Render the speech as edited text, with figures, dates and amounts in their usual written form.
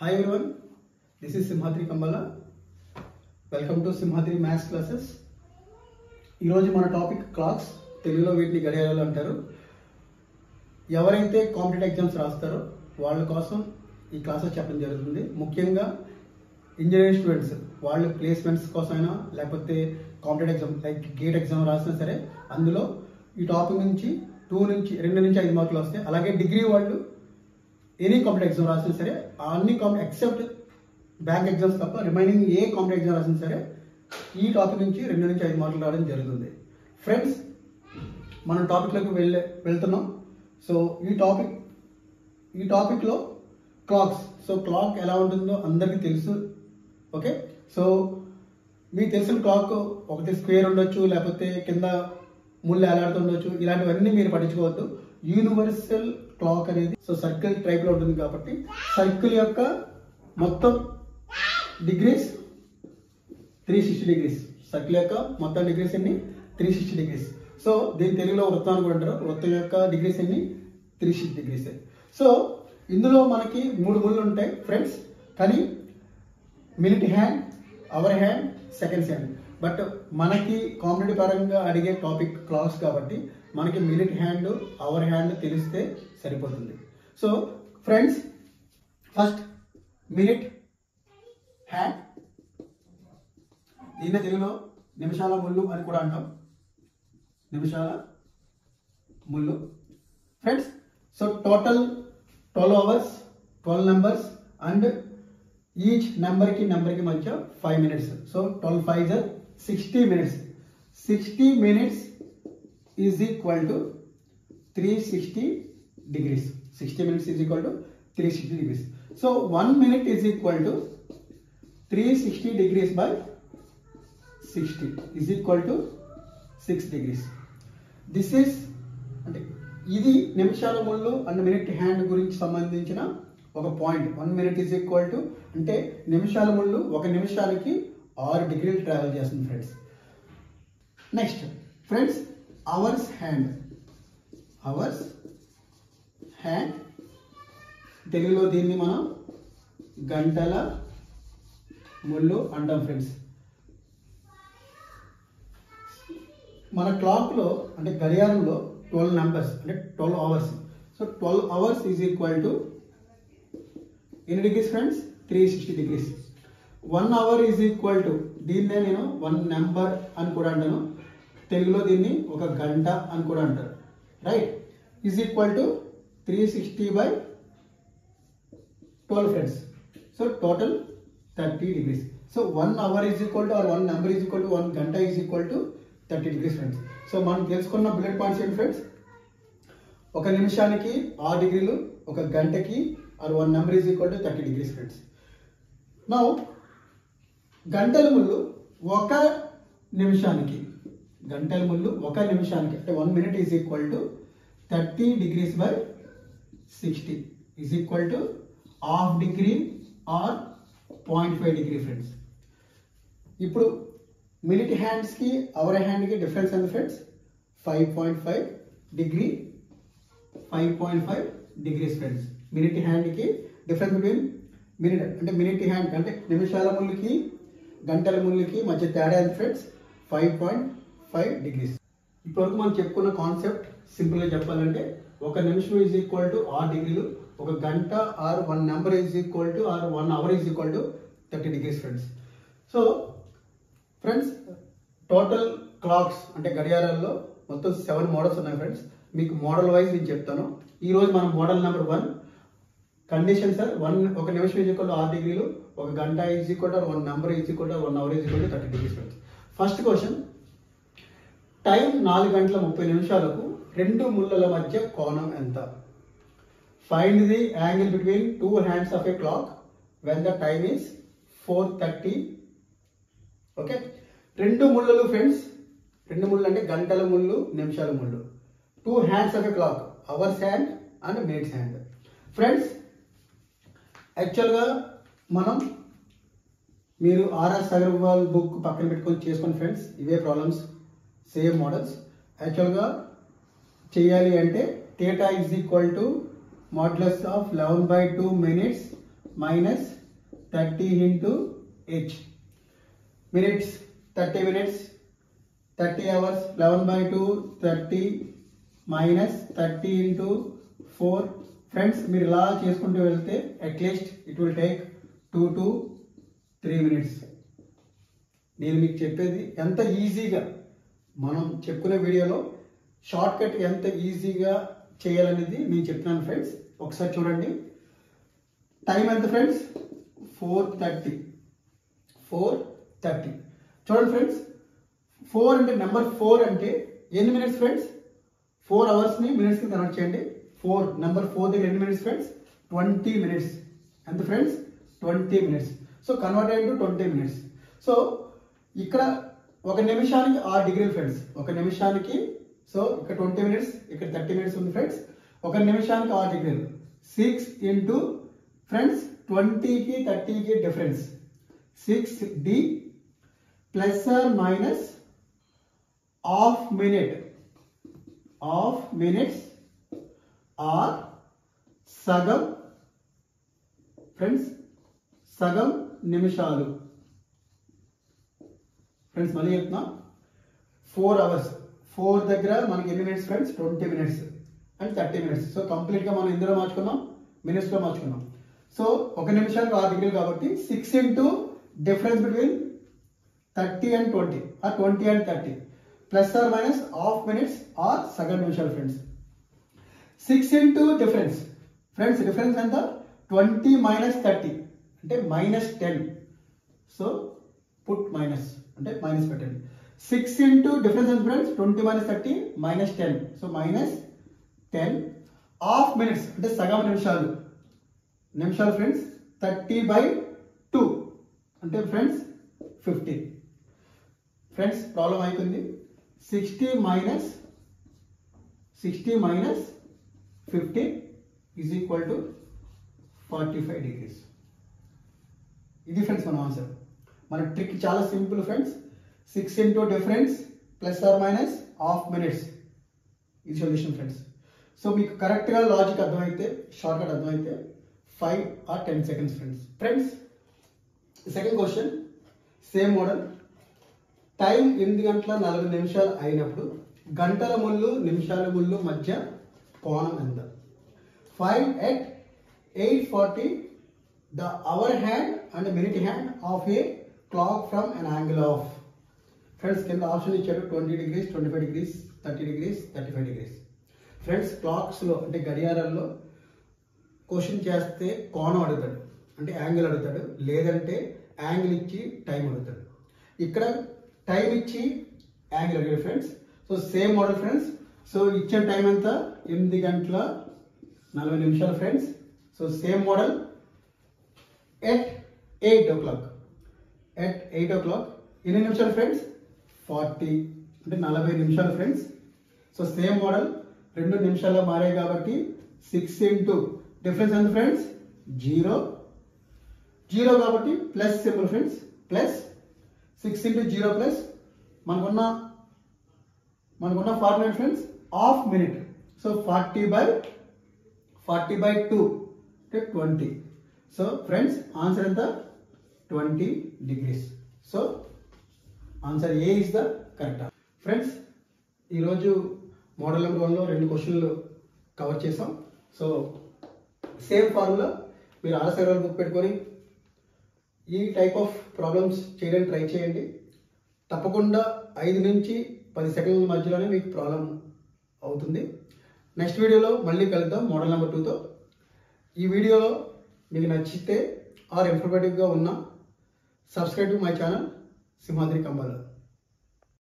Hi everyone, this is Simhadri Kambala. Welcome to Simhadri Maths Classes. ఈరోజు మన topic clocks, తెలుగులో వీటిని గడియారాలు అంటారు. ఎవరైతే కాంపిటేటివ్ ఎగ్జామ్స్ రాస్తారో వాళ్ళ కోసం ఈ క్లాసెస్ చెప్పడం జరుగుతుంది. ముఖ్యంగా ఇంజనీరింగ్ స్టూడెంట్స్ వాళ్ళు ప్లేస్మెంట్స్ కోసమైనా లేకపోతే competitive exam like gate exam రాసినా సరే అందులో ఈ టాపిక్ నుంచి 2 నుంచి 5 మార్కులు వస్తాయి. అలాగే డిగ్రీ వాళ్ళు ఎనీ కాంపిటేటివ్ ఎగ్జామ్ రాసినా సరే అన్ని ఎక్సెప్ట్ బ్యాంక్ ఎగ్జామ్స్ తప్ప రిమైనింగ్ ఏ కాంపిటేటివ్ ఎగ్జామ్ రాసినా సరే ఈ టాపిక్ నుంచి 2 నుంచి 5 మార్కులు రావడం జరుగుతుంది. ఫ్రెండ్స్, మనం టాపిక్లోకి వెళ్తున్నాం. సో ఈ టాపిక్లో క్లాక్స్. సో క్లాక్ ఎలా ఉంటుందో అందరికీ తెలుసు. ఓకే, సో మీకు తెలిసిన క్లాక్ ఒకటి స్క్వేర్ ఉండొచ్చు, లేకపోతే కింద ముళ్ళు ఏలాడుతుండొచ్చు. ఇలాంటివన్నీ మీరు పట్టించుకోవద్దు. యూనివర్సల్ క్లాక్ అనేది సో సర్కిల్ టైప్ లో ఉంటుంది కాబట్టి సర్కిల్ యొక్క మొత్తం డిగ్రీస్ 360 డిగ్రీస్. సర్కిల్ యొక్క మొత్తం డిగ్రీస్ ఎన్ని 360 డిగ్రీస్. సో దీని తెలుగులో వృత్తం అని కూడా అంటారు. వృత్తం యొక్క డిగ్రీస్ ఎన్ని 360 డిగ్రీస్. సో ఇందులో మనకి 3 ముళ్ళు ఉంటాయి ఫ్రెండ్స్. కానీ minute hand, hour hand, seconds hand. But మనకి కాంపిటేటివ్ పరంగా అడిగే టాపిక్ క్లాక్స్ కాబట్టి మనకి మినిట్ హ్యాండ్, అవర్ హ్యాండ్ తెలిస్తే సరిపోతుంది. So friends, first minute hand, దీన్ని తెలుగులో నిమిషాల ముళ్ళు అని కూడా అంటాం. నిమిషాల ముళ్ళు friends. So total 12 hours, 12 numbers and each నెంబర్కి మధ్య 5 minutes. So 12 5 60 minutes. 60 minutes is equal to 360 degrees. 60 minutes is equal to 360 degrees. So 1 minute is equal to 360 degrees by 60 is equal to 6 degrees. This is అంటే ఇది నిమిషాల ముళ్ళు and minute hand గురించి సంబంధించిన ఒక point. 1 minute is equal to అంటే నిమిషాల ముళ్ళు 1 నిమిషానికి 6 డిగ్రీలు ట్రావెల్ చేస్తుంది friends. Next friends, hours hand. Hours hand తెలుగులో దీన్ని మనం గంటల ముళ్ళు అంటాం ఫ్రెండ్స్. మన క్లాక్లో అంటే గడియారంలో 12 నెంబర్స్ అంటే 12 hours. So 12 hours is equal to ఎన్ని degrees friends 360 degrees. 1 hour is equal to దీన్నే నేను 1 నెంబర్ అని కూడా అంటాను. తెలుగులో దీన్ని ఒక గంట అని కూడా అంటారు. Right, is equal to 360 by 12 friends. So total 30 degrees. So 1 hour is equal to 1 number is equal to 1 గంట is equal to 30 degrees friends. So మనం తెలుసుకున్న బుల్లెట్ పాయింట్స్ ఏంటి ఫ్రెండ్స్? 1 నిమిషానికి 6 డిగ్రీలు, 1 గంటకి 1 number is equal to 30 degrees friends. Now గంటల ముళ్ళు 1 నిమిషానికి అంటే 1 minute is equal to 30 degrees by 60 is equal to ½ degree or 0.5 degree friends. ఇప్పుడు మినిట్ హ్యాండ్స్కి అవర్ హ్యాండ్కి డిఫరెన్స్ ఎంత friends? 5.5 degree, 5.5 degrees friends. Minute హ్యాండ్కి డిఫరెన్స్ బిట్వీన్ మినిట్ హ్యాండ్ అంటే నిమిషాల ముళ్ళకి గంటల ముళ్ళకి మధ్య తేడా ఎంత ఫ్రెండ్స్? 5.5 డిగ్రీస్. ఇప్పటివరకు మనం చెప్పుకున్న కాన్సెప్ట్ సింపుల్గా చెప్పాలంటే 1 నిమిషం ఈజ్ ఈక్వల్ టు 6 డిగ్రీలు, 1 గంట or 1 number is equal to or 1 hour is equal to 30 degrees friends. So friends, total clocks అంటే గడియారాల్లో మొత్తం 7 మోడల్స్ ఉన్నాయి ఫ్రెండ్స్. మీకు మోడల్ వైజ్ నేను చెప్తాను. ఈరోజు మనం మోడల్ నెంబర్ 1 కండిషన్ సార్ 1 నిమిషం ఈజ్ ఈక్వల్ టు 6 డిగ్రీలు, 1 గంట is equal to 1 number is equal to 1 hour is equal to 30 degrees friends. First question, time 4 గంటల 30 నిమిషాలకు 2 ముళ్ళల మధ్య కోణం ఎంత? Find the angle between 2 hands of a clock when the time is 4:30. Okay, 2 ముళ్ళలు friends. 2 ముళ్ళు అంటే గంటల ముళ్ళు, నిమిషాల ముళ్ళు. 2 hands of a clock, hours hand and minutes hand. Friends, యాక్చువల్గా మీరు ఆర్ఎస్ అగర్వాల్ బుక్ పక్కన పెట్టుకొని చేసుకోండి ఫ్రెండ్స్. ఇవే ప్రాబ్లమ్స్, సేమ్ మోడల్స్. యాక్చువల్గా చేయాలి అంటే theta is equal to modulus of 11/2 minutes minus 30 into h. Minutes, 30 minutes, 30 hours, 11 by 2, 30 minus 30 into 4. Friends, మీరు ఇలా చేసుకుంటూ వెళ్తే at least it will take 2 to 3 minutes. నేను మీకు చెప్పేది ఎంత ఈజీగా మనం చెప్పుకునే వీడియోలో షార్ట్ కట్ ఎంత ఈజీగా చేయాలనేది నేను చెప్తున్నాను ఫ్రెండ్స్. ఒకసారి చూడండి. టైం ఎంత ఫ్రెండ్స్? 4:30. చూడండి ఫ్రెండ్స్, 4 అంటే నెంబర్ 4 అంటే ఎన్ని మినిట్స్ ఫ్రెండ్స్? 4 అవర్స్ని మినిట్స్కి కన్వర్ట్ చేయండి. 4 నెంబర్ 4 దగ్గర ఎన్ని మినిట్స్ ఫ్రెండ్స్? 20 మినిట్స్. ఎంత ఫ్రెండ్స్? 20 మినిట్స్. సో కన్వర్ట్ అయ్యింటు 20 మినిట్స్. సో ఇక్కడ 1 నిమిషానికి 6 డిగ్రీలు ఫ్రెండ్స్. 1 నిమిషానికి, సో ఇక్కడ 20 మినిట్స్, ఇక్కడ 30 మినిట్స్ ఉంది ఫ్రెండ్స్. 1 నిమిషానికి 6 డిగ్రీలు. 6 ఇంటూ ఫ్రెండ్స్ 20కి 30కి difference 6d plus or minus half minutes or సగం ఫ్రెండ్స్, సగం నిమిషాలు ఫ్రెండ్స్. మళ్ళీ చెప్తున్నా, 4 అవర్స్, 4 దగ్గర మనకి ఎన్ని minutes friends? 20 minutes and 30 minutes. So కంప్లీట్గా మనం ఇందులో మార్చుకున్నాం, మినిట్స్లో మార్చుకున్నాం. సో 1 నిమిషానికి 6 డిగ్రీలు కాబట్టి 6 into difference between 30 and 20 or 20 and 30 plus or minus half minutes or సగం నిమిషాలు friends. 6 into difference friends, difference ఎంత? 20 minus 30 అంటే -10. సో పుట్ మైనస్ అంటే మైనస్ పెట్టండి. 6 ఇంటూ డిఫరెన్స్ ఎంత friends? 20 minus 30 -10. So -10. Half minutes అంటే సగం నిమిషాలు ఫ్రెండ్స్. 30/2 అంటే ఫ్రెండ్స్ 50. ఫ్రెండ్స్ ప్రాబ్లం అయిపోయింది. 60 minus 50 is equal to 45 degrees. ఇది ఫ్రెండ్స్ మన ఆన్సర్. మన ట్రిక్ చాలా simple friends. 6 into difference plus or minus half minutes, ఇది సొల్యూషన్ ఫ్రెండ్స్. సో మీకు కరెక్ట్గా లాజిక్ అర్థమైతే, షార్ట్ కట్ అర్థమైతే 5 or 10 seconds friends. Second question, same model. Time 8 గంటల 40 నిమిషాలు అయినప్పుడు గంటల ముళ్ళు నిమిషాల ముళ్ళు మధ్య కోణం ఎంత? Find at 8:40 the hour hand and minute hand of a clock from an angle of. Friends కింద ఆప్షన్ ఇచ్చారు 20 degrees, 25 degrees, 30 degrees, 35 degrees. Friends క్లాక్స్లో అంటే గడియారాల్లో క్వశ్చన్ చేస్తే కోణం అడుగుతాడు, అంటే యాంగిల్ అడుగుతాడు, లేదంటే యాంగిల్ ఇచ్చి టైం అడుగుతాడు. ఇక్కడ టైం ఇచ్చి యాంగిల్ అడిగాడు friends. So same model friends. So ఇచ్చిన టైం ఎంత? 8 గంటల 40 నిమిషాలు friends. So same model. At 8 o'clock ఎన్ని నిమిషాలు ఫ్రెండ్స్? 40 అంటే 40 నిమిషాలు ఫ్రెండ్స్. So same model. 2 నిమిషాల్లో మారాయి కాబట్టి 6 ఇంటూ డిఫరెన్స్ ఎంత ఫ్రెండ్స్? 0 కాబట్టి plus symbol friends. Plus 6 into 0 plus మనకున్న formula friends half minute. So 40/2 అంటే 20. సో ఫ్రెండ్స్ ఆన్సర్ ఎంత? 20 degrees. So answer A is the correct. Friends ఈరోజు మోడల్ నెంబర్ 1లో 2 క్వశ్చన్లు కవర్ చేసాం. సో సేమ్ ఫార్ములా మీరు ఆర్ఎస్ఐఆర్ బుక్ పెట్టుకొని ఈ టైప్ ఆఫ్ ప్రాబ్లమ్స్ చేయడానికి ట్రై చేయండి. తప్పకుండా 5 నుంచి 10 సెకండ్ల మధ్యలోనే మీకు ప్రాబ్లం అవుతుంది. నెక్స్ట్ వీడియోలో మళ్ళీ కలుద్దాం మోడల్ నెంబర్ 2తో. ఈ వీడియోలో మీకు నచ్చితే ఆర్ ఇన్ఫర్మేటివ్గా ఉన్న subscribe to my channel Simhadri Kambala.